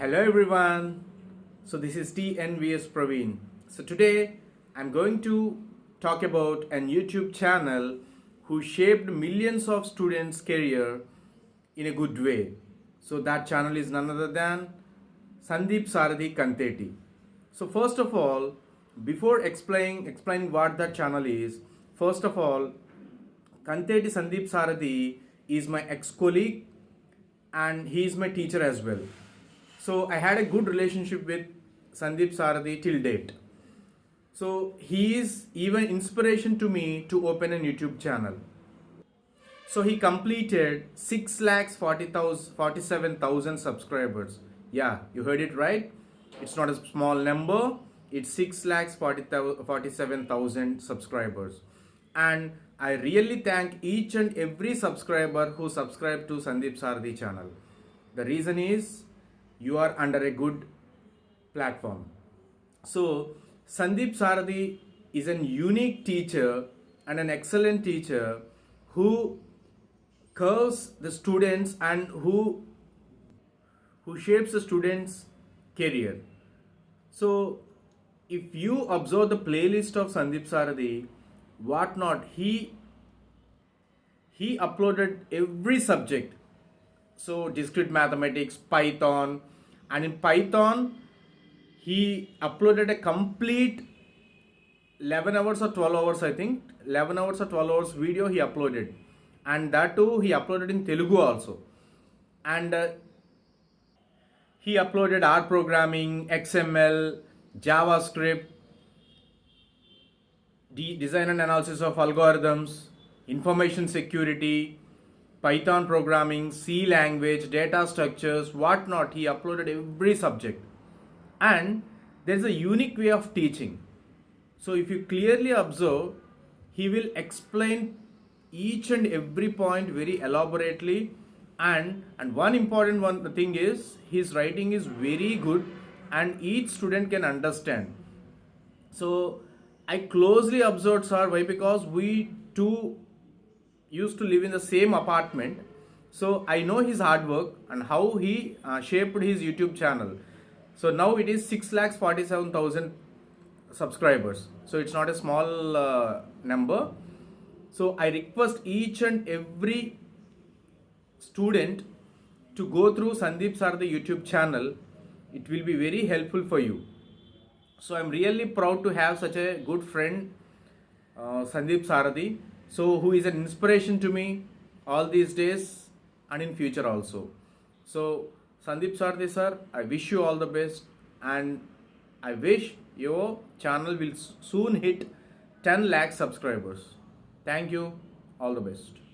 Hello everyone. So this is T.N.V.S Praveen. So today I'm going to talk about an YouTube channel who shaped millions of students' career in a good way. So that channel is none other than Sandeep Sarathi Kanteti. So first of all, before explaining what that channel is, first of all, Kanteti Sandeep Sarathi is my ex-colleague and he is my teacher as well. So I had a good relationship with Sandeep Sarathi till date. So he is even inspiration to me to open a YouTube channel. So he completed 6,47,000 subscribers. Yeah, you heard it right. It's not a small number. It's 6,47,000 subscribers. And I really thank each and every subscriber who subscribed to Sandeep Sarathi channel. The reason is you are under a good platform. So Sandeep Sarathi is a unique teacher and an excellent teacher who curves the students and who shapes the students' career. So if you observe the playlist of Sandeep Sarathi, whatnot, he uploaded every subject. So discrete mathematics, Python, and in Python he uploaded a complete 11 hours or 12 hours, I think 11 hours or 12 hours video he uploaded, and that too he uploaded in Telugu also. And he uploaded R programming, XML, JavaScript, design and analysis of algorithms, information security, Python programming, C language, data structures, whatnot. He uploaded every subject. And there's a unique way of teaching. So if you clearly observe, he will explain each and every point very elaborately. And one important the thing is, his writing is very good and each student can understand. So I closely observed sir. Why? Because we two used to live in the same apartment. So I know his hard work and how he shaped his YouTube channel. So now it is 6,47,000 subscribers. So it's not a small number. So I request each and every student to go through Sandeep Sarathi YouTube channel. It will be very helpful for you. So I'm really proud to have such a good friend, Sandeep Sarathi. So who is an inspiration to me all these days and in future also. So Sandeep Sarathi sir, I wish you all the best and I wish your channel will soon hit 10 lakh subscribers. Thank you. All the best.